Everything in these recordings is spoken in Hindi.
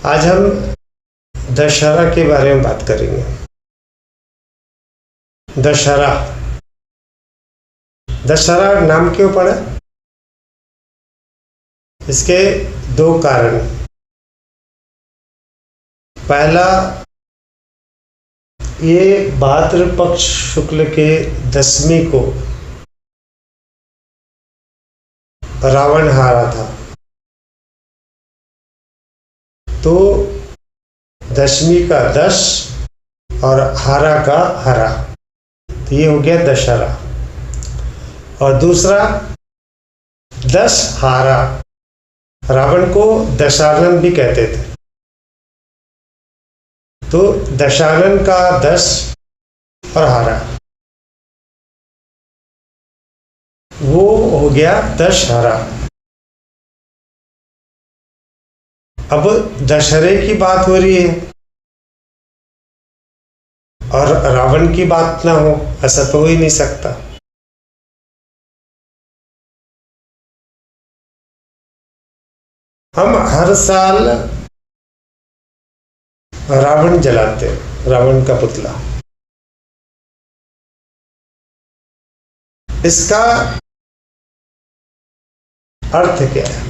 आज हम दशहरा के बारे में बात करेंगे। दशहरा दशहरा नाम क्यों पड़ा? इसके दो कारण। पहला, ये भाद्र पक्ष शुक्ल के दशमी को रावण हारा था, तो दशमी का दश और हारा का हरा, तो ये हो गया दशहरा। और दूसरा, दश हारा, रावण को दशानन भी कहते थे, तो दशानन का दश और हारा, वो हो गया दशहरा। अब दशहरे की बात हो रही है और रावण की बात ना हो, ऐसा तो हो ही नहीं सकता। हम हर साल रावण जलाते हैं, रावण का पुतला। इसका अर्थ क्या है?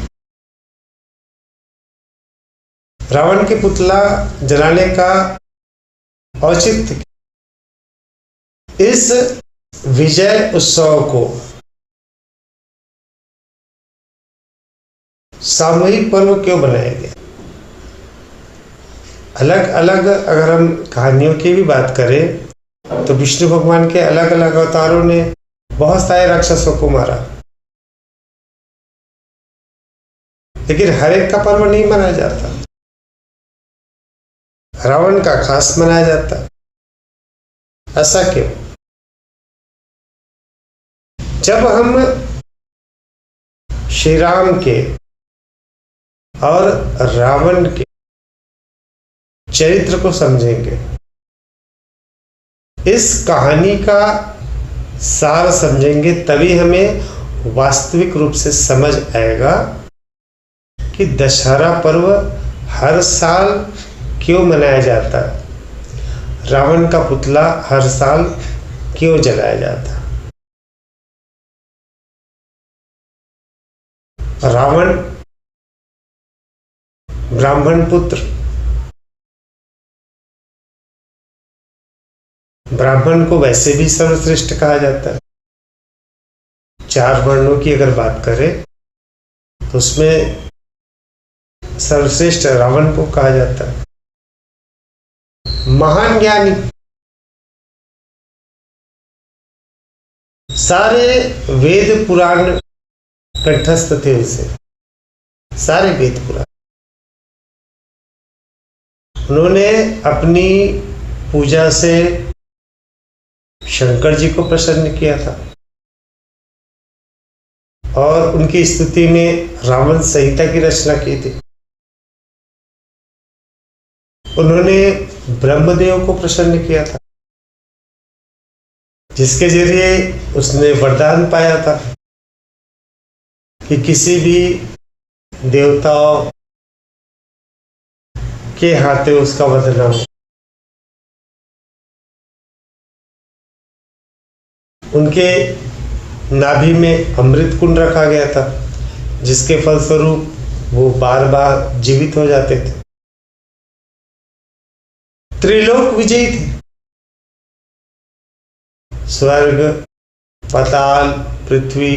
रावण के पुतला जलाने का औचित्य, इस विजय उत्सव को सामूहिक पर्व क्यों बनाया गया? अलग अलग अगर हम कहानियों की भी बात करें तो विष्णु भगवान के अलग अलग अवतारों ने बहुत सारे राक्षसों को मारा, लेकिन हर एक का पर्व नहीं मनाया जाता। रावण का खास मनाया जाता, ऐसा क्यों? जब हम श्री राम के और रावण के चरित्र को समझेंगे, इस कहानी का सार समझेंगे, तभी हमें वास्तविक रूप से समझ आएगा कि दशहरा पर्व हर साल क्यों मनाया जाता है, रावण का पुतला हर साल क्यों जलाया जाता है। रावण ब्राह्मण पुत्र, ब्राह्मण को वैसे भी सर्वश्रेष्ठ कहा जाता है। चार वर्णों की अगर बात करें तो उसमें सर्वश्रेष्ठ रावण को कहा जाता है। महान ज्ञानी, सारे वेद पुराण कंठस्थ थे उसे, सारे वेद पुराण। उन्होंने अपनी पूजा से शंकर जी को प्रसन्न किया था और उनकी स्तुति में रावण संहिता की रचना की थी। उन्होंने ब्रह्मदेव को प्रसन्न किया था, जिसके जरिए उसने वरदान पाया था कि किसी भी देवताओं के हाथे उसका वध न हो। उनके नाभि में अमृत कुंड रखा गया था, जिसके फलस्वरूप वो बार बार जीवित हो जाते थे। त्रिलोक विजयी थे, स्वर्ग, पाताल, पृथ्वी,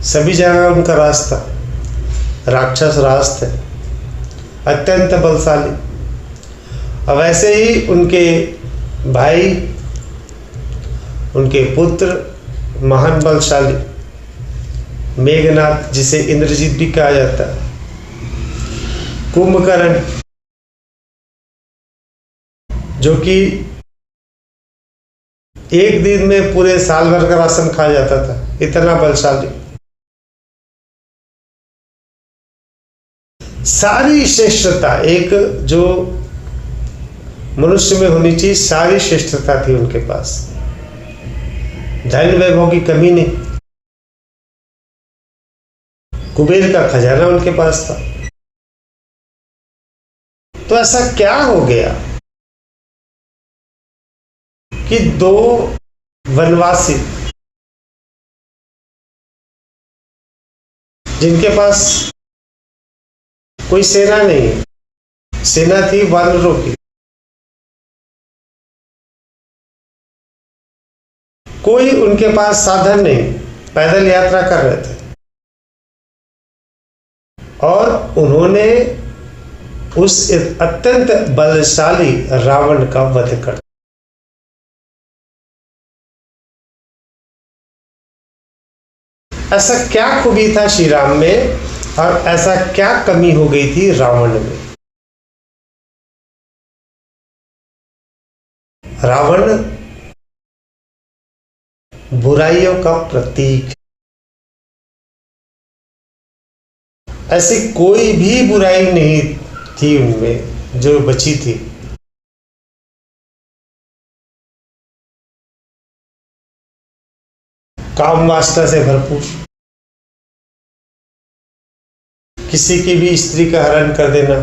सभी जगह उनका राज था। राक्षस राज थे, अत्यंत बलशाली। और वैसे ही उनके भाई, उनके पुत्र महान बलशाली, मेघनाथ, जिसे इंद्रजीत भी कहा जाता है, कुंभकर्ण, जो कि एक दिन में पूरे साल भर का राशन खा जाता था, इतना बलशाली। सारी श्रेष्ठता, एक जो मनुष्य में होनी चाहिए, सारी श्रेष्ठता थी उनके पास। धन वैभव की कमी नहीं, कुबेर का खजाना उनके पास था। तो ऐसा क्या हो गया कि दो वनवासी जिनके पास कोई सेना नहीं है, सेना थी वानरों की, कोई उनके पास साधन नहीं, पैदल यात्रा कर रहे थे और उन्होंने उस अत्यंत बलशाली रावण का वध कर दिया। ऐसा क्या खूबी था श्री राम में और ऐसा क्या कमी हो गई थी रावण में? रावण बुराइयों का प्रतीक, ऐसी कोई भी बुराई नहीं थी उनमें जो बची थी। काम वासना से भरपूर, किसी की भी स्त्री का हरण कर देना,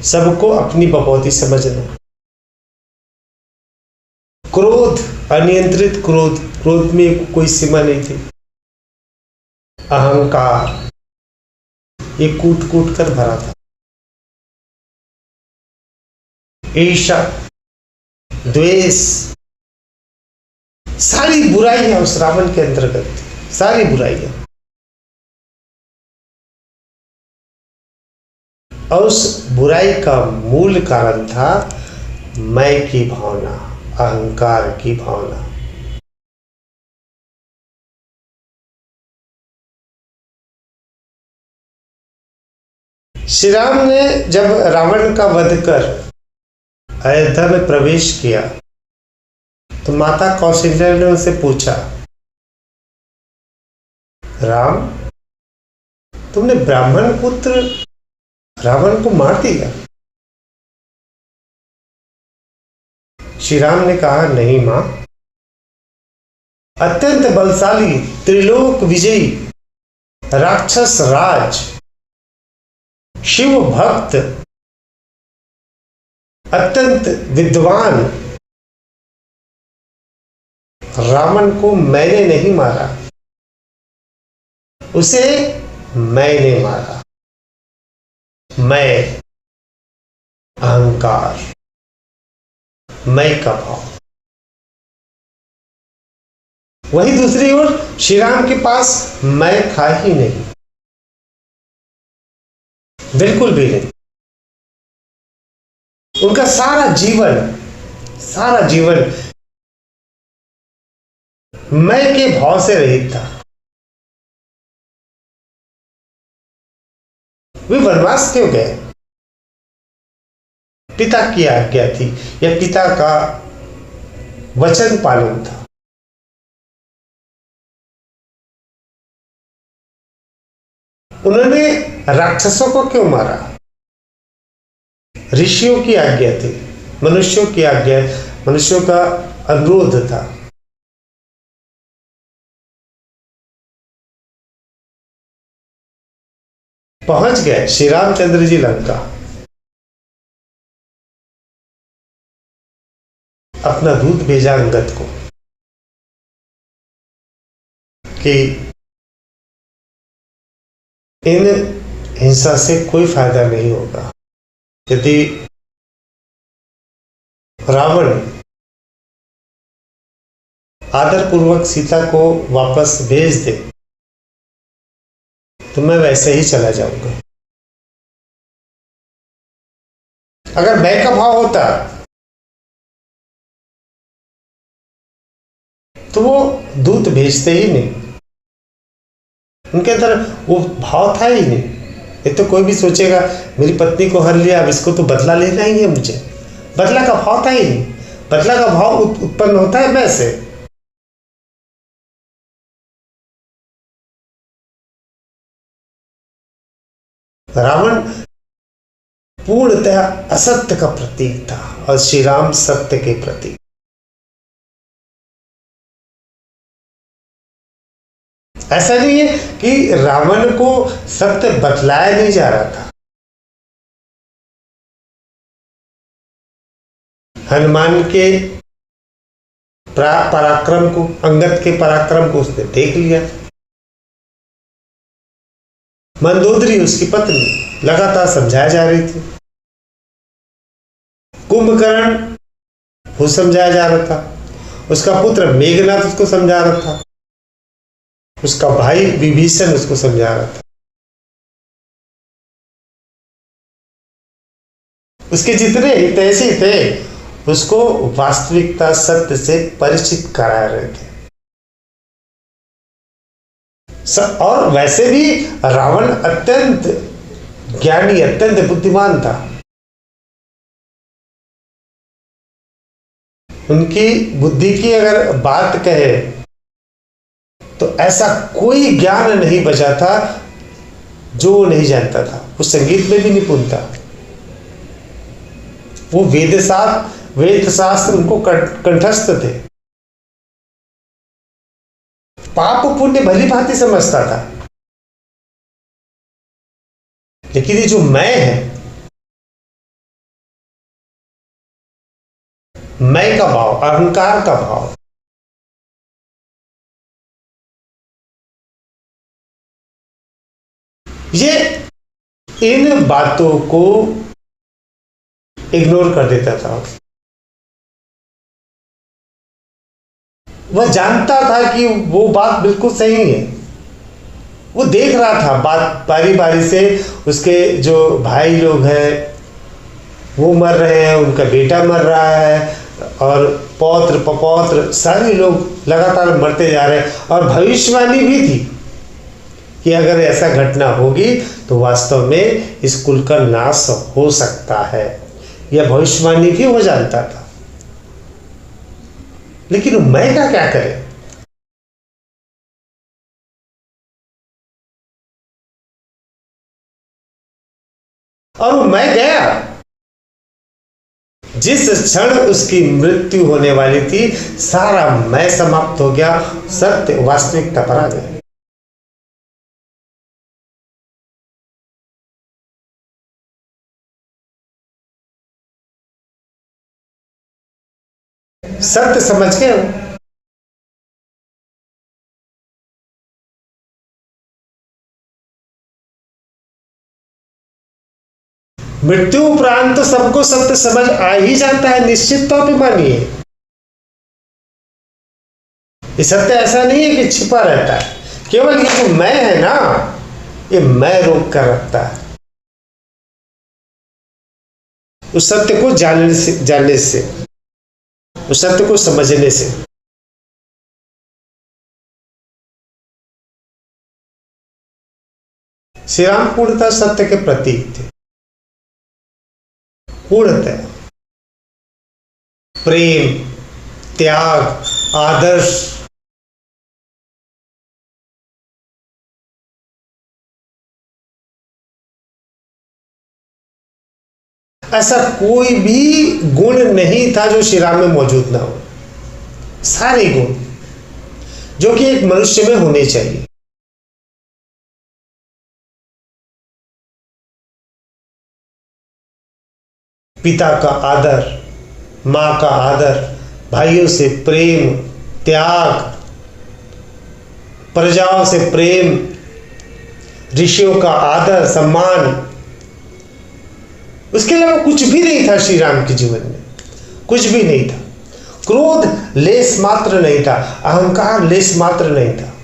सबको अपनी बपौती समझना, क्रोध, अनियंत्रित क्रोध, क्रोध में कोई सीमा नहीं थी, अहंकार ये कूट कूट कर भरा था, ईर्ष्या, द्वेष, सारी बुराइयां उस रावण के अंतर्गत थी, सारी बुराइयां। और उस बुराई का मूल कारण था मैं की भावना, अहंकार की भावना। श्री राम ने जब रावण का वध कर अयोध्या में प्रवेश किया तो माता कौशल्या ने उनसे पूछा, राम, तुमने ब्राह्मण पुत्र रावण को मार दिया? श्री राम ने कहा, नहीं मां, अत्यंत बलशाली, त्रिलोक विजयी, राक्षस राज, शिव भक्त, अत्यंत विद्वान रावण को मैंने नहीं मारा, उसे मैंने मारा। मैं, अहंकार, मैं का भाव। वही दूसरी ओर श्री राम के पास मैं था ही नहीं, बिल्कुल भी नहीं। उनका सारा जीवन मैं के भाव से रहित था। वे वनवास क्यों गए? पिता की आज्ञा थी या पिता का वचन पालन था। उन्होंने राक्षसों को क्यों मारा? ऋषियों की आज्ञा थी, मनुष्यों की आज्ञा, मनुष्यों का अनुरोध था। पहुंच गए श्री रामचंद्र जी लंका, अपना दूत भेजा अंगद को कि इन हिंसा से कोई फायदा नहीं होगा। यदि रावण आदरपूर्वक सीता को वापस भेज दे तो मैं वैसे ही चला जाऊंगा। अगर मैं का भाव होता तो वो दूत भेजते ही नहीं, उनके अंदर वो भाव था ही नहीं। ये तो कोई भी सोचेगा मेरी पत्नी को हर लिया, अब इसको तो बदला लेना ही है मुझे, बदला का भाव था ही नहीं। बदला का भाव उत्पन्न होता है मैं से। रावण पूर्णतः असत्य का प्रतीक था और श्री राम सत्य के प्रतीक। ऐसा नहीं है कि रावण को सत्य बतलाया नहीं जा रहा था। हनुमान के पराक्रम को, अंगद के पराक्रम को उसने देख लिया। मंदोदरी उसकी पत्नी लगातार समझाया जा रही थी। कुंभकर्ण वो समझाया जा रहा था। उसका पुत्र मेघनाथ उसको समझा रहा था। उसका भाई विभीषण उसको समझा रहा था। उसके जितने हितैषी थे उसको वास्तविकता सत्य से परिचित करा रहे थे। और वैसे भी रावण अत्यंत ज्ञानी, अत्यंत बुद्धिमान था। उनकी बुद्धि की अगर बात कहे तो ऐसा कोई ज्ञान नहीं बचा था जो वो नहीं जानता था। वो संगीत में भी निपुण था। वो वेद शास्त्र उनको कंठस्थ थे। पाप पुण्य भली भांति समझता था। लेकिन ये जो मैं है, मैं का भाव, अहंकार का भाव, ये इन बातों को इग्नोर कर देता था। वह जानता था कि वो बात बिल्कुल सही है। वो देख रहा था बात बारी बारी से, उसके जो भाई लोग हैं वो मर रहे हैं, उनका बेटा मर रहा है, और पौत्र पपौत्र सारे लोग लगातार मरते जा रहे हैं। और भविष्यवाणी भी थी कि अगर ऐसा घटना होगी तो वास्तव में इस कुल का नाश हो सकता है। यह भविष्यवाणी भी वो जानता था। लेकिन मैं क्या करे? और मैं गया। जिस क्षण उसकी मृत्यु होने वाली थी, सारा मैं समाप्त हो गया। सत्य वास्तविकता पर आ गया। सत्य समझ गए हो? मृत्यु उपरांत सबको सत्य समझ आ ही जाता है, निश्चित तौर पे मानिए। ये सत्य ऐसा नहीं है कि छिपा रहता है। केवल ये जो मैं है ना, ये मैं रोक कर रखता है। उस सत्य को जानने से, उस सत्य को समझने से। श्री राम पूर्णतः सत्य के प्रतीक थे। पूर्णतः प्रेम, त्याग, आदर्श, ऐसा कोई भी गुण नहीं था जो श्री राम में मौजूद ना हो। सारे गुण जो कि एक मनुष्य में होने चाहिए। पिता का आदर, मां का आदर, भाइयों से प्रेम, त्याग, प्रजाओं से प्रेम, ऋषियों का आदर सम्मान। उसके अलावा कुछ भी नहीं था श्री राम के जीवन में। कुछ भी नहीं था। क्रोध लेस मात्र नहीं था, अहंकार लेस मात्र नहीं था।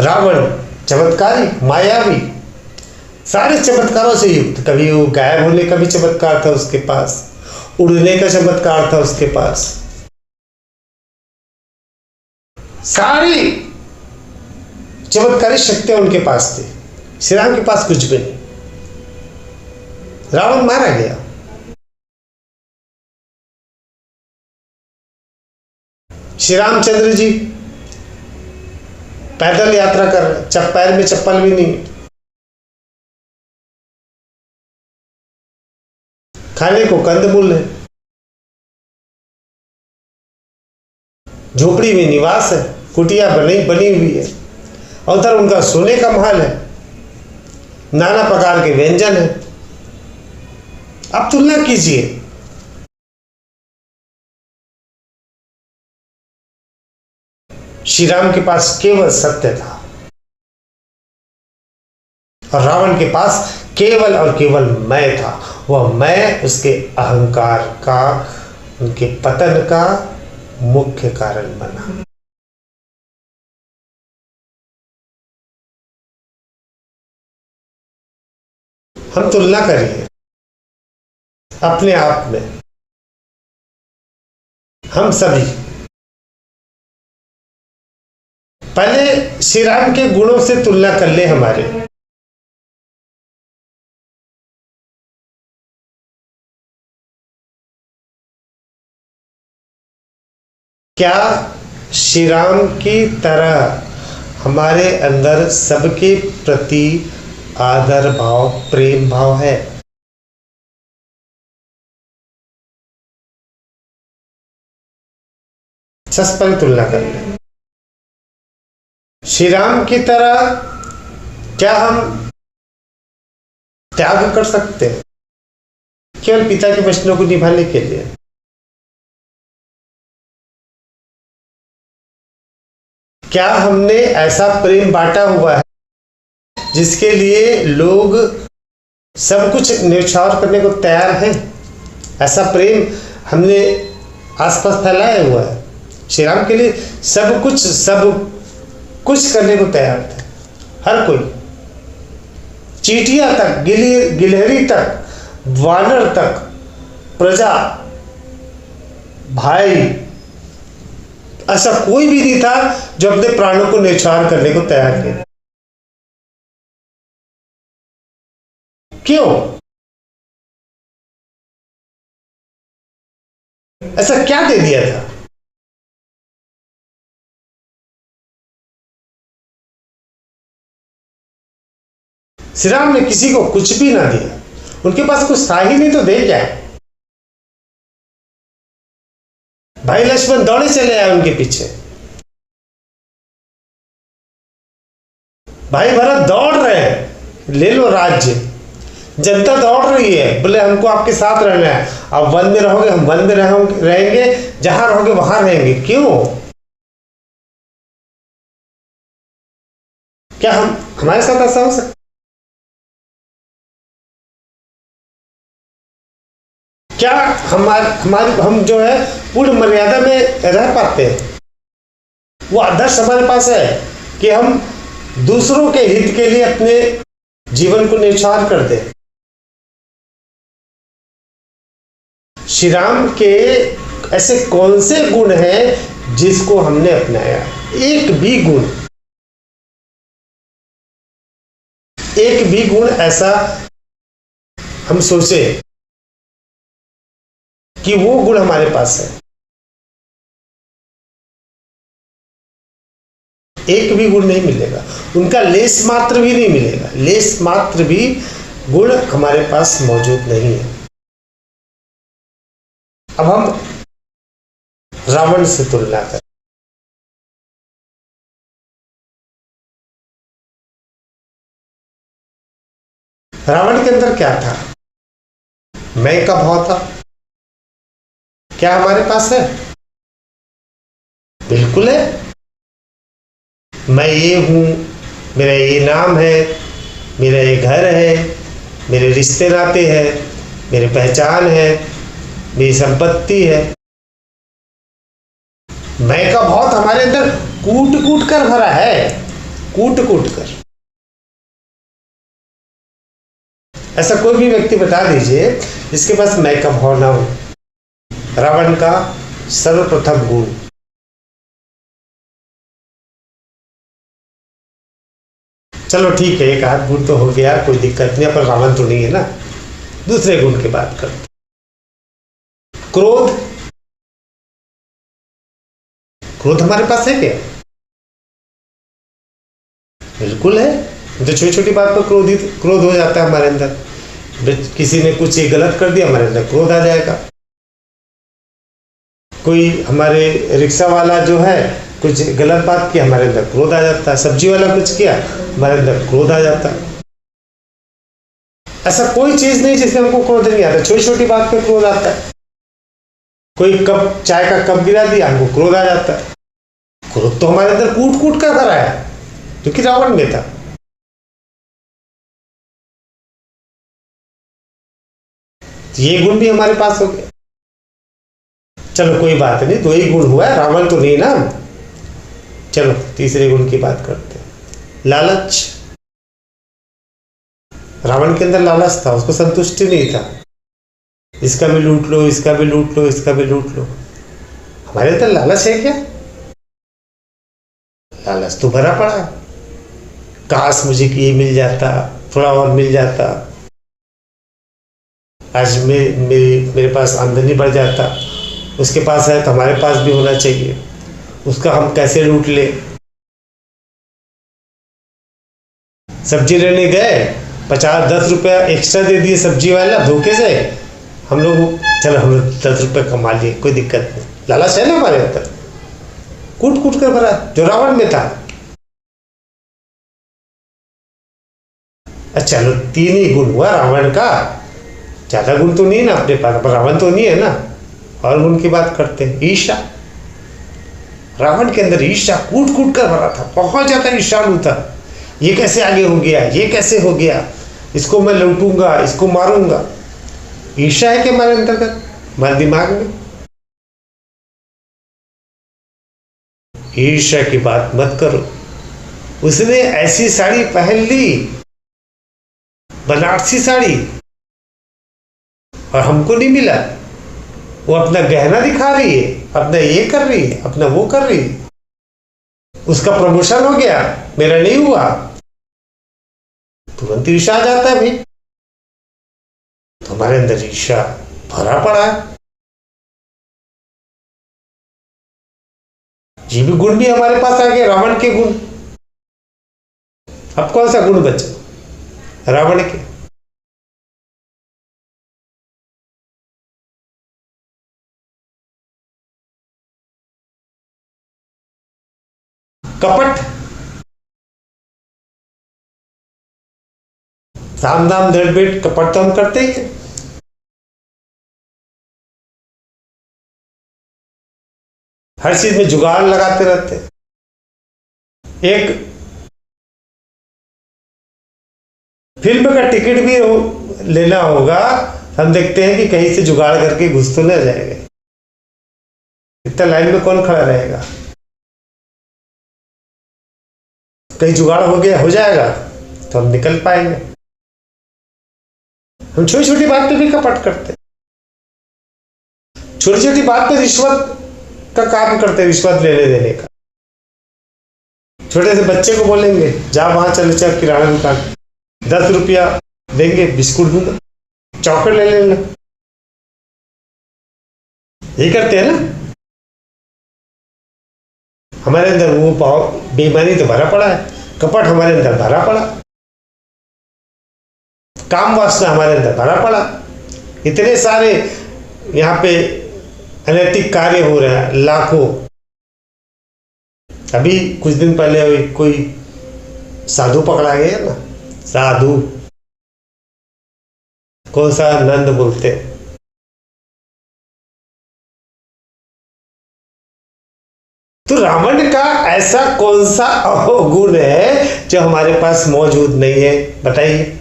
रावण चमत्कारी, मायावी, सारे चमत्कारों से युक्त। कभी वो गायब होने का भी चमत्कार था उसके पास, उड़ने का चमत्कार था उसके पास। सारी चमत्कारी शक्तियां उनके पास थी। श्री राम के पास कुछ भी नहीं। रावण मारा गया। श्री रामचंद्र जी पैदल यात्रा कर रहे, पैर में चप्पल भी नहीं। खाने को कंदमूल है, झोपड़ी में निवास है, कुटिया बनी हुई है, उधर उनका सोने का महल है, नाना प्रकार के व्यंजन है। अब तुलना कीजिए, श्री राम के पास केवल सत्य था और रावण के पास केवल और केवल मैं था। वह मैं उसके अहंकार का, उनके पतन का मुख्य कारण बना। हम तुलना करिए अपने आप में, हम सभी पहले श्री राम के गुणों से तुलना कर ले हमारे। क्या श्री राम की तरह हमारे अंदर सबके प्रति आदर भाव, प्रेम भाव है? सस्पेंस तुलना कर ले। श्री राम की तरह क्या हम त्याग कर सकते हैं केवल पिता के वचनों को निभाने के लिए? क्या हमने ऐसा प्रेम बांटा हुआ है जिसके लिए लोग सब कुछ न्यौछावर करने को तैयार हैं? ऐसा प्रेम हमने आसपास फैलाया हुआ है। श्री राम के लिए सब कुछ करने को तैयार थे, हर कोई, चींटियां तक, गिलहरी तक, वानर तक, प्रजा, भाई, ऐसा कोई भी नहीं था जो अपने प्राणों को न्यौछावर करने को तैयार थे। क्यों? ऐसा क्या दे दिया था? श्री राम ने किसी को कुछ भी ना दिया, उनके पास कुछ था ही नहीं तो दे क्या? भाई लक्ष्मण दौड़े चले आए उनके पीछे, भाई भरत दौड़ रहे हैं, ले लो राज्य। जनता दौड़ रही है, बोले हमको आपके साथ रहना है, आप वन में रहोगे, हम वन में रहेंगे, जहां रहोगे वहां रहेंगे। क्यों? क्या हमारे साथ ऐसा हो सकता? क्या हम जो है पूर्ण मर्यादा में रह पाते हैं? वो आदर्श हमारे पास है कि हम दूसरों के हित के लिए अपने जीवन को न्यौछावर कर दें। श्री राम के ऐसे कौन से गुण हैं जिसको हमने अपनाया? एक भी गुण ऐसा हम सोचे कि वो गुण हमारे पास है, एक भी गुण नहीं मिलेगा, उनका लेस मात्र भी नहीं मिलेगा, लेस मात्र भी गुण हमारे पास मौजूद नहीं है। अब हम रावण से तुलना करें। रावण के अंदर क्या था? मैं का भाव था। क्या हमारे पास है? बिल्कुल है। मैं ये हूं, मेरा ये नाम है, मेरा ये घर है, मेरे रिश्ते नाते हैं, मेरी पहचान है, मेरी संपत्ति है। मैं का भाव हमारे अंदर कूट कर भरा है, कूट कर। ऐसा कोई भी व्यक्ति बता दीजिए जिसके पास मैं का भाव ना हो। रावण का सर्वप्रथम गुण, चलो ठीक है, एक आध गुण तो हो गया, कोई दिक्कत नहीं, पर रावण तो नहीं है ना। दूसरे गुण की बात करते। क्रोध हमारे पास है क्या? बिल्कुल है। तो छोटी छोटी बात पर क्रोध हो जाता है हमारे अंदर। किसी ने कुछ ये गलत कर दिया, हमारे अंदर क्रोध आ जाएगा। कोई हमारे रिक्शा वाला जो है कुछ गलत बात की, हमारे अंदर क्रोध आ जाता है। सब्जी वाला कुछ किया, हमारे अंदर क्रोध आ जाता है। ऐसा कोई चीज नहीं जिसमें हमको क्रोध नहीं आता। छोटी छोटी बात पे क्रोध आता है। कोई कप चाय का कप गिरा दिया, हमको क्रोध आ जाता है। क्रोध तो हमारे अंदर कूट कूट कर भरा है, क्योंकि रावण में था। ये गुण भी हमारे पास हो गए। चलो कोई बात नहीं, 2 ही गुण हुआ है, रावण तो नहीं ना। चलो तीसरे गुण की बात करते हैं, लालच। रावण के अंदर लालच था, उसको संतुष्टि नहीं था। इसका भी लूट लो, इसका भी लूट लो, इसका भी लूट लो। हमारे अंदर लालच है क्या? लालच तो भरा पड़ा है। काश मुझे ये मिल जाता, थोड़ा और मिल जाता, आज मेरे पास आमदनी बढ़ जाता। उसके पास है तो हमारे पास भी होना चाहिए। उसका हम कैसे लूट ले। सब्जी लेने गए, 50-10 रुपया एक्स्ट्रा दे दिए सब्जी वाला धोखे से। हम लोग चलो हम 10 रुपये कमा लिए, कोई दिक्कत नहीं। लालच है ना हमारे अंदर, कूट कूट कर भरा, जो रावण में था। अच्छा चलो 3 ही गुण हुआ रावण का, ज्यादा गुण तो नहीं ना अपने पास, पर रावण तो नहीं है ना। और गुण की बात करते हैं, ईर्ष्या। रावण के अंदर ईर्ष्या कूट कूट कर भरा था, बहुत ज्यादा ईर्ष्यालु था। ये कैसे आगे हो गया, ये कैसे हो गया, इसको मैं लूटूंगा, इसको मारूंगा। ईर्ष्या है कि हमारे अंतर्गत, हमारे दिमाग में। ईर्ष्या की बात मत करो। उसने ऐसी साड़ी पहन ली, बनारसी साड़ी, और हमको नहीं मिला। वो अपना गहना दिखा रही है, अपना ये कर रही है, अपना वो कर रही है। उसका प्रमोशन हो गया, मेरा नहीं हुआ, तुरंत ईर्ष्या आ जाता है भाई। तो हमारे अंदर ईर्ष्या भरा पड़ा है। ये भी गुण भी हमारे पास आ गए, रावण के गुण। अब कौन सा गुण बचा रावण के? कपट। साम दाम दंड भेद कपट तो हम करते ही हैं। हर चीज में जुगाड़ लगाते रहते हैं। एक फिल्म का टिकट भी लेना होगा, हम देखते हैं कि कहीं से जुगाड़ करके घुस तो न जाएंगे। इतना लाइन में कौन खड़ा रहेगा? कहीं जुगाड़ हो गया, हो जाएगा तो हम निकल पाएंगे। हम छोटी छोटी बात पे भी कपट करते, छोटी छोटी बात पे रिश्वत का काम करते, रिश्वत लेने देने का। छोटे से बच्चे को बोलेंगे जा वहां चले, चल किराना दुकान, 10 रुपया देंगे, बिस्कुट दूंगा, चॉकलेट ले लेना। यही करते हैं ना। हमारे अंदर वो भाव बेईमानी तो भरा पड़ा है, कपट हमारे अंदर भरा पड़ा, काम वासना हमारे अंदर भरा पड़ा। इतने सारे यहाँ पे अनैतिक कार्य हो रहे हैं, लाखों। अभी कुछ दिन पहले कोई साधु पकड़ा गया ना, साधु, कौन सा नंद बोलते हैं। तो रावण का ऐसा कौन सा अवगुण है जो हमारे पास मौजूद नहीं है? बताइए,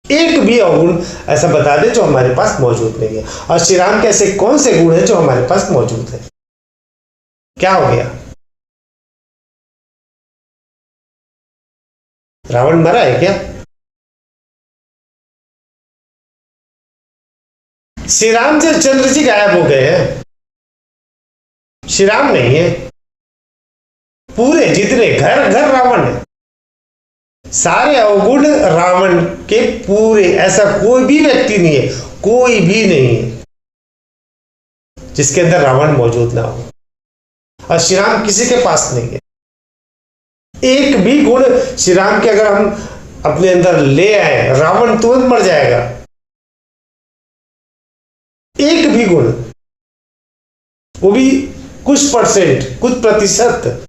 एक भी अवगुण ऐसा बता दे जो हमारे पास मौजूद नहीं है। और श्री राम के ऐसे कौन से गुण है जो हमारे पास मौजूद है? क्या हो गया? रावण मरा है क्या? श्री राम से चंद्र जी गायब हो गए हैं, श्री राम नहीं है। पूरे जितने घर घर रावण है, सारे अवगुण रावण के पूरे। ऐसा कोई भी व्यक्ति नहीं है, कोई भी नहीं है जिसके अंदर रावण मौजूद ना हो। और श्री राम किसी के पास नहीं है। एक भी गुण श्री राम के अगर हम अपने अंदर ले आए, रावण तुरंत मर जाएगा। एक भी गुण, वो भी कुछ परसेंट, कुछ प्रतिशत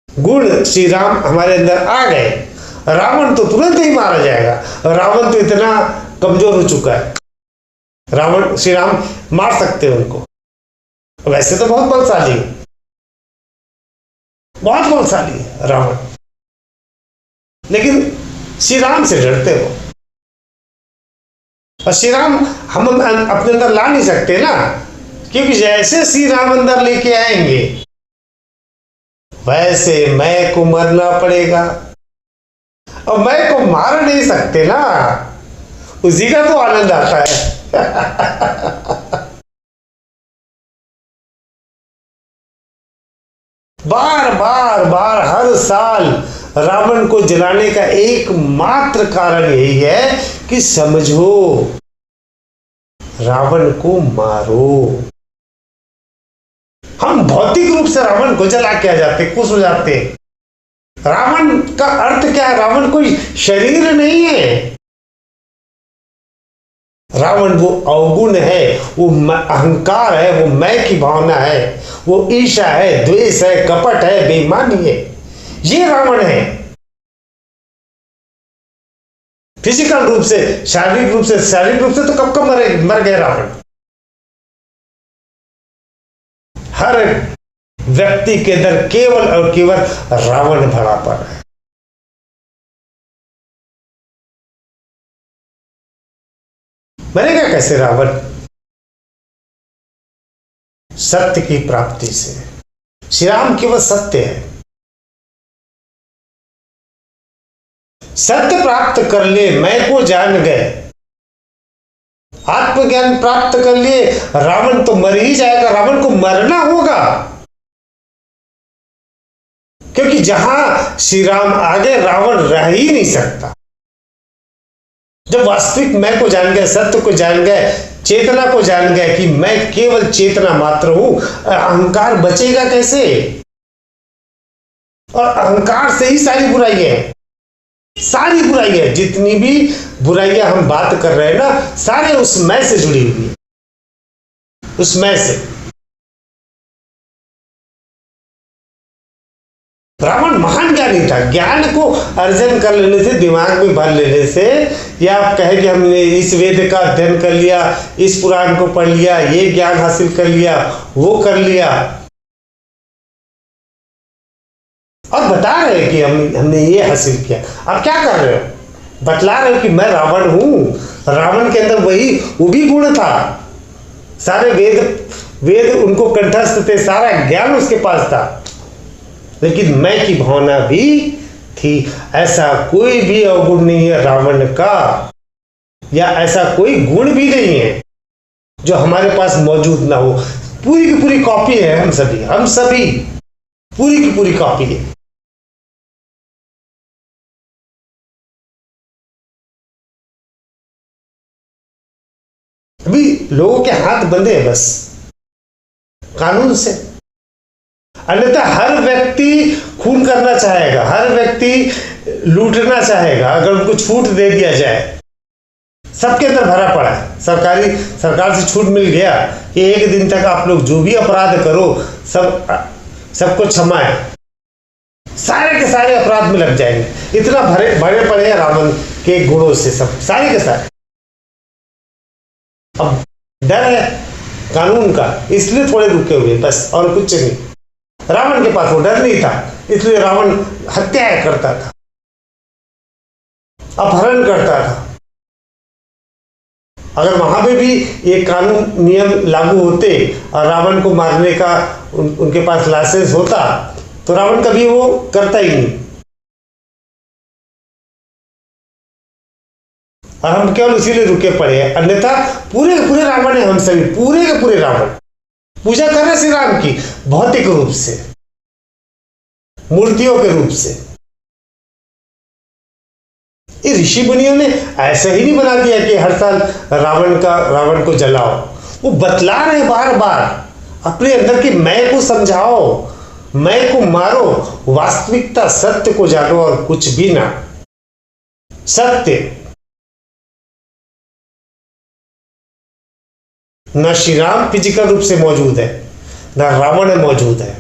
गुण श्री राम हमारे अंदर आ गए, रावण तो तुरंत ही मारा जाएगा। रावण तो इतना कमजोर हो चुका है, रावण श्री राम मार सकते हैं उनको। वैसे तो बहुत बलशाली है, बहुत बलशाली है रावण, लेकिन श्री राम से डरते हो। और श्री राम हम अपने अंदर ला नहीं सकते ना, क्योंकि जैसे श्री राम अंदर लेके आएंगे वैसे मैं को मरना पड़ेगा, और मैं को मार नहीं सकते ना, उसी का तो आनंद आता है। बार बार बार हर साल रावण को जलाने का एकमात्र कारण यही है कि समझो, रावण को मारो। हम भौतिक रूप से रावण को जला के आ जाते, खुश हो जाते। रावण का अर्थ क्या है? रावण कोई शरीर नहीं है, रावण वो अवगुण है, वो अहंकार है, वो मैं की भावना है, वो ईर्ष्या है, द्वेष है, कपट है, बेईमानी है, ये रावण है। फिजिकल रूप से, शारीरिक रूप से तो कब कब मर गए रावण। हर व्यक्ति के अंदर केवल और केवल रावण भरा पड़ा है। मरेगा कैसे रावण? सत्य की प्राप्ति से। श्री राम केवल सत्य है, सत्य प्राप्त कर लिए, मैं को जान गए, आत्मज्ञान प्राप्त कर लिए, रावण तो मर ही जाएगा, रावण को मरना होगा। क्योंकि जहां श्री राम आ गए रावण रह ही नहीं सकता। जब वास्तविक मैं को जान गए, सत्य को जान गए, चेतना को जान गए कि मैं केवल चेतना मात्र हूं, अहंकार बचेगा कैसे? और अहंकार से ही सारी बुराइयां हैं, सारी बुराइयां, जितनी भी बुराइयां हम बात कर रहे हैं ना, सारे उस मैं से जुड़ी हुई है, उस मैं से। रावण महान ज्ञानी था, ज्ञान को अर्जन कर लेने से, दिमाग में भर लेने से, या आप कहे कि हमने इस वेद का अध्ययन कर लिया, इस पुराण को पढ़ लिया, ये ज्ञान हासिल कर लिया, वो कर लिया, और बता रहे कि हमने ये हासिल किया। आप क्या कर रहे हो? बतला रहे हो कि मैं रावण हूं। रावण के अंदर वो भी गुण था, सारे वेद उनको कंठस्थ थे, सारा ज्ञान उसके पास था, लेकिन मैं की भावना भी थी। ऐसा कोई भी अवगुण नहीं है रावण का, या ऐसा कोई गुण भी नहीं है जो हमारे पास मौजूद ना हो। पूरी की पूरी कॉपी है हम सभी पूरी की पूरी कॉपी है। अभी लोगों के हाथ बंधे हैं बस कानून से, अन्यथा हर व्यक्ति खून करना चाहेगा, हर व्यक्ति लूटना चाहेगा। अगर उनको छूट दे दिया जाए, सबके अंदर भरा पड़ा है, सरकार से छूट मिल गया कि एक दिन तक आप लोग जो भी अपराध करो सबको क्षमा है, सारे के सारे अपराध में लग जाएंगे। इतना भरे पड़े हैं रावण के गुणों से, सब सारे के सारे। अब डर है कानून का, इसलिए थोड़े रुके हुए बस, और कुछ नहीं। रावण के पास वो डर नहीं था, इसलिए रावण हत्याएं करता था, अपहरण करता था। अगर वहां पे भी ये कानून नियम लागू होते और रावण को मारने का उनके पास लाइसेंस होता, तो रावण कभी वो करता ही नहीं। और हम केवल इसीलिए रुके पड़े हैं, अन्यथा पूरे के पूरे रावण है। हम सभी पूरे के पूरे रावण पूजा कर रहे श्री राम की, भौतिक रूप से, मूर्तियों के रूप से। ये ऋषि मुनियों ने ऐसा ही नहीं बना दिया कि हर साल रावण को जलाओ। वो बतला रहे बार बार, अपने अंदर की मैं को समझाओ, मैं को मारो, वास्तविकता सत्य को जानो और कुछ भी ना। सत्य न श्री राम फिजिकल रूप से मौजूद है, न रावण मौजूद है।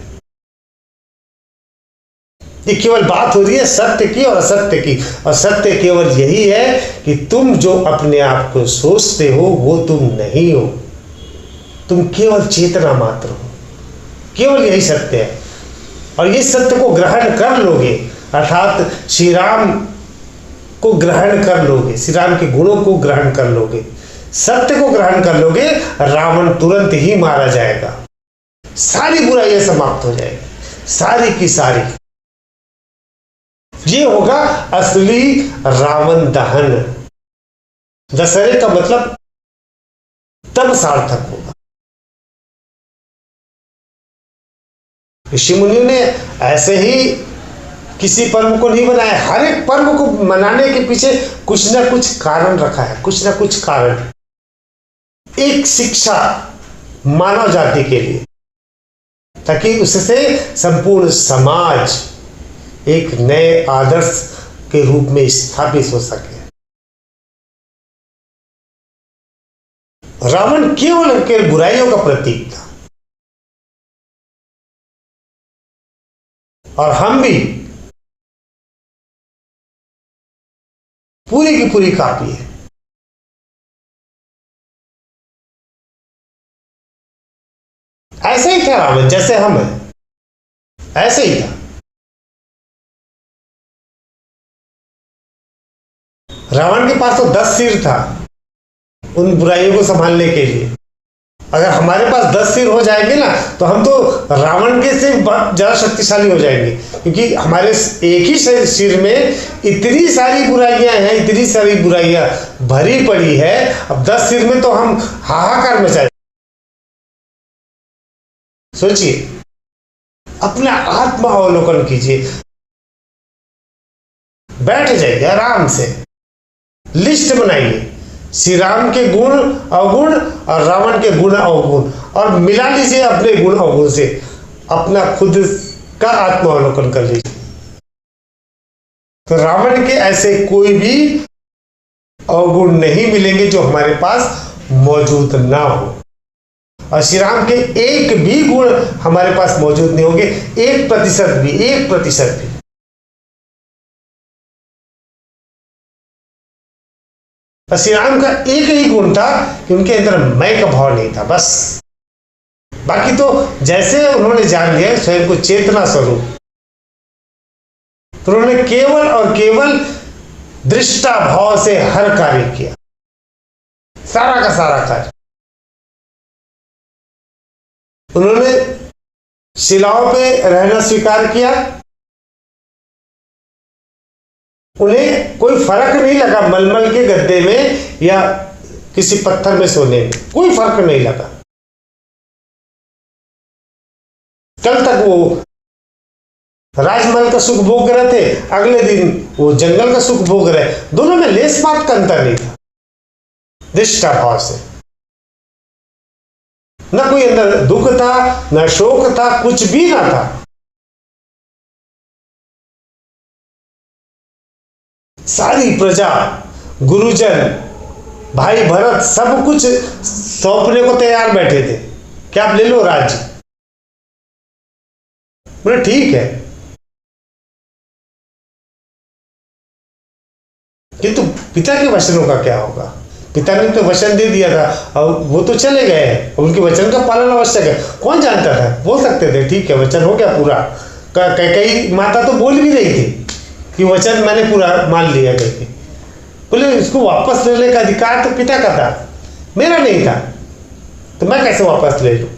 ये केवल बात हो रही है सत्य की और असत्य की, और सत्य केवल यही है कि तुम जो अपने आप को सोचते हो वो तुम नहीं हो, तुम केवल चेतना मात्र हो। केवल यही सत्य है, और ये सत्य को ग्रहण कर लोगे, अर्थात श्री राम को ग्रहण कर लोगे, श्री राम के गुणों को ग्रहण कर लोगे, सत्य को ग्रहण कर लोगे, रावण तुरंत ही मारा जाएगा, सारी बुराइयां समाप्त हो जाएगी, सारी की सारी। ये होगा असली रावण दहन। दशहरे का मतलब तब सार्थक होगा। ऋषि मुनियों ने ऐसे ही किसी पर्व को नहीं बनाया, हर एक पर्व को मनाने के पीछे कुछ ना कुछ कारण रखा है, कुछ ना कुछ कारण। एक शिक्षा मानव जाति के लिए, ताकि उससे संपूर्ण समाज एक नए आदर्श के रूप में स्थापित हो सके। रावण केवल के बुराइयों का प्रतीक था, और हम भी पूरी की पूरी कॉपी है। ऐसे ही था रावण, जैसे हम हैं ऐसे ही था। रावण के पास तो 10 सिर था उन बुराइयों को संभालने के लिए। अगर हमारे पास 10 सिर हो जाएंगे ना, तो हम तो रावण के से ज्यादा शक्तिशाली हो जाएंगे, क्योंकि हमारे एक ही सिर में इतनी सारी बुराइयां हैं, इतनी सारी बुराइयां भरी पड़ी है। अब 10 सिर में तो हम हाहाकार मचाए। सोचिए, अपना आत्मावलोकन कीजिए, बैठ जाइए आराम से, लिस्ट बनाइए श्री राम के गुण अवगुण और रावण के गुण अवगुण, और मिला लीजिए अपने गुण अवगुण से, अपना खुद का आत्मावलोकन कर लीजिए। तो रावण के ऐसे कोई भी अवगुण नहीं मिलेंगे जो हमारे पास मौजूद ना हो, और श्री राम के एक भी गुण हमारे पास मौजूद नहीं होंगे, 1% भी, 1% भी। श्री राम का एक ही गुण था कि उनके अंदर मैं का भाव नहीं था, बस। बाकी तो जैसे उन्होंने जान लिया स्वयं को चेतना स्वरूप, तो उन्होंने केवल और केवल दृष्टा भाव से हर कार्य किया, सारा का सारा कार्य। उन्होंने शिलाओं पे रहना स्वीकार किया, उन्हें कोई फर्क नहीं लगा मलमल के गद्दे में या किसी पत्थर में सोने में, कोई फर्क नहीं लगा। कल तक वो राजमहल का सुख भोग रहे थे, अगले दिन वो जंगल का सुख भोग रहे, दोनों में लेस बात का अंतर नहीं था, दृष्टा भाव से। न कोई अंदर दुख था, न शोक था, कुछ भी ना था। सारी प्रजा, गुरुजन, भाई भरत सब कुछ सौंपने को तैयार बैठे थे, क्या आप ले लो राज्य। बोले ठीक है, किंतु पिता के वचनों का क्या होगा? पिता ने तो वचन दे दिया था और वो तो चले गए, उनके वचन का पालन आवश्यक है। कौन जानता था, बोल सकते थे ठीक है वचन हो गया पूरा। कई माता तो बोल भी रही थी कि वचन मैंने पूरा मान लिया करके। बोले इसको वापस लेने का अधिकार तो पिता का था, मेरा नहीं था, तो मैं कैसे वापस ले लूं?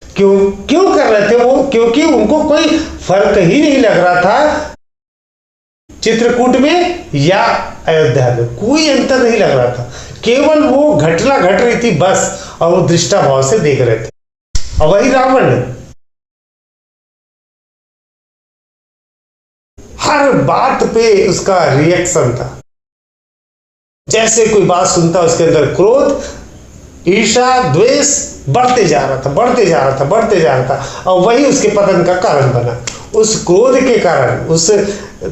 क्यों कर रहे थे वो? क्योंकि उनको कोई फर्क ही नहीं लग रहा था चित्रकूट में या अयोध्या में, कोई अंतर नहीं लग रहा था। केवल वो घटना घट रही थी बस, और वो दृष्टा भाव से देख रहे थे। और वही रावण हर बात पे उसका रिएक्शन था। जैसे कोई बात सुनता उसके अंदर क्रोध, ईर्ष्या, द्वेष बढ़ते जा रहा था, बढ़ते जा रहा था, बढ़ते जा रहा था, और वही उसके पतन का कारण बना। उस क्रोध के कारण, उस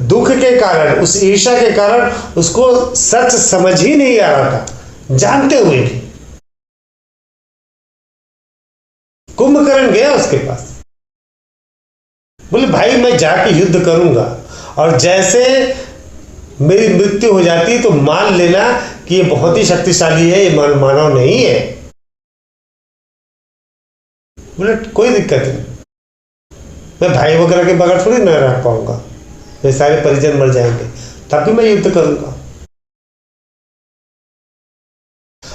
दुख के कारण, उस ईर्ष्या के कारण उसको सच समझ ही नहीं आ रहा था, जानते हुए भी। कुंभकर्ण गया उसके पास, बोले भाई मैं जाके युद्ध करूंगा, और जैसे मेरी मृत्यु हो जाती है तो मान लेना कि ये बहुत ही शक्तिशाली है, ये मानव नहीं है। बोले कोई दिक्कत नहीं, मैं भाई वगैरह के बगैर थोड़ी न रह पाऊंगा, मेरे सारे परिजन मर जाएंगे, तब भी मैं युद्ध करूंगा।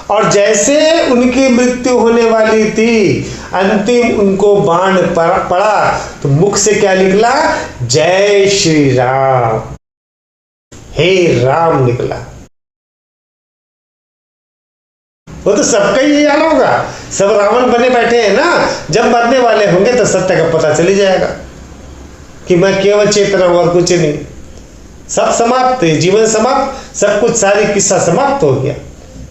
और जैसे उनकी मृत्यु होने वाली थी, अंतिम उनको बाण पड़ा, तो मुख से क्या निकला? जय श्री राम, हे राम निकला। वो तो सबका ही हाल होगा, सब रावण बने बैठे हैं ना। जब मरने वाले होंगे तो सत्य का पता चली जाएगा कि मैं केवल चेतना हूं और कुछ नहीं। सब समाप्त, जीवन समाप्त, सब कुछ, सारी किस्सा समाप्त हो गया।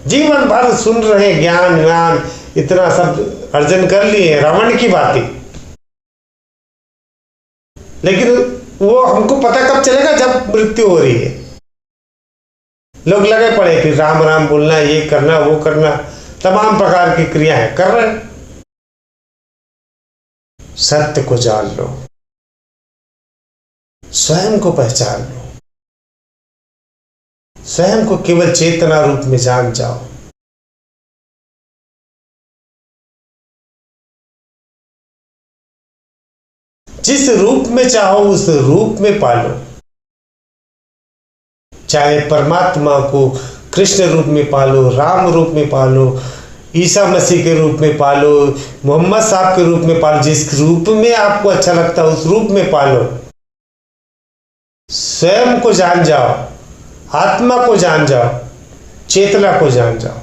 जीवन भर सुन रहे ज्ञान ज्ञान, इतना सब अर्जन कर लिए रावण की बातें, लेकिन वो हमको पता कब चलेगा? जब मृत्यु हो रही है। लोग लगे पड़े कि राम राम बोलना, ये करना, वो करना, तमाम प्रकार की क्रियाएं कर रहे हैं। सत्य को जान लो, स्वयं को पहचान लो, स्वयं को केवल चेतना रूप में जान जाओ। जिस रूप में चाहो उस रूप में पालो, चाहे परमात्मा को कृष्ण रूप में पालो, राम रूप में पालो, ईसा मसीह के रूप में पालो, मोहम्मद साहब के रूप में पालो, जिस रूप में आपको अच्छा लगता है उस रूप में पालो। स्वयं को जान जाओ, आत्मा को जान जाओ, चेतना को जान जाओ।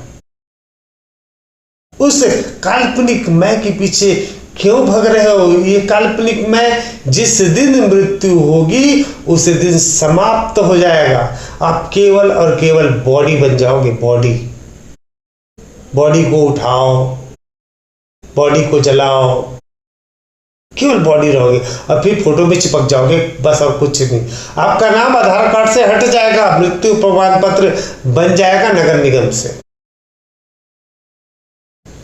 उस काल्पनिक मैं के पीछे क्यों भग रहे हो? ये काल्पनिक मैं जिस दिन मृत्यु होगी उस दिन समाप्त हो जाएगा। आप केवल और केवल बॉडी बन जाओगे। बॉडी को उठाओ, बॉडी को जलाओ, केवल बॉडी रहोगे और फिर फोटो में चिपक जाओगे, बस और कुछ नहीं। आपका नाम आधार कार्ड से हट जाएगा, मृत्यु प्रमाण पत्र बन जाएगा नगर निगम से।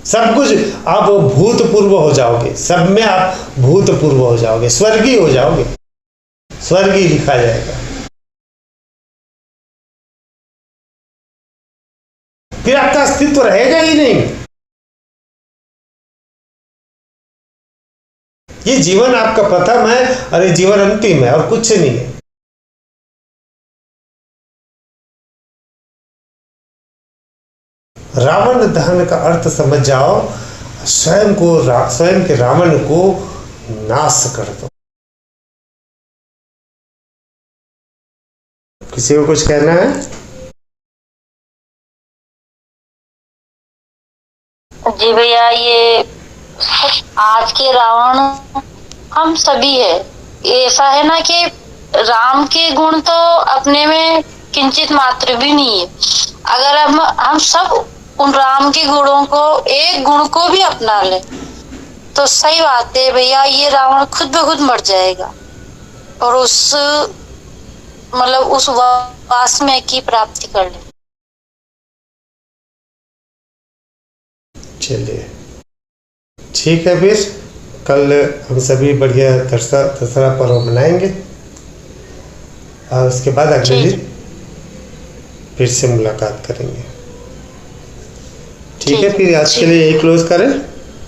सब कुछ आप भूतपूर्व हो जाओगे, सब में आप भूतपूर्व हो जाओगे, स्वर्गीय हो जाओगे, स्वर्गीय लिखा जाएगा। फिर आपका अस्तित्व रहेगा ही नहीं। ये जीवन आपका प्रथम है और ये जीवन अंतिम है और कुछ नहीं है। रावण दहन का अर्थ समझ जाओ, स्वयं के रावण को नाश कर दो। किसी को कुछ कहना है? जी भैया, ये आज के रावण हम सभी है। ऐसा है ना कि राम के गुण तो अपने में किंचित मात्र भी नहीं है। अगर हम सब उन राम के गुणों को, एक गुण को भी अपना ले तो सही बात है भैया, ये रावण खुद ब खुद मर जाएगा और उस वास में की प्राप्ति कर ले। चलिए ठीक है, फिर कल हम सभी बढ़िया दशहरा पर्व मनाएंगे और उसके बाद अगले दिन फिर से मुलाकात करेंगे। ठीक है, फिर आज के लिए यही क्लोज करें।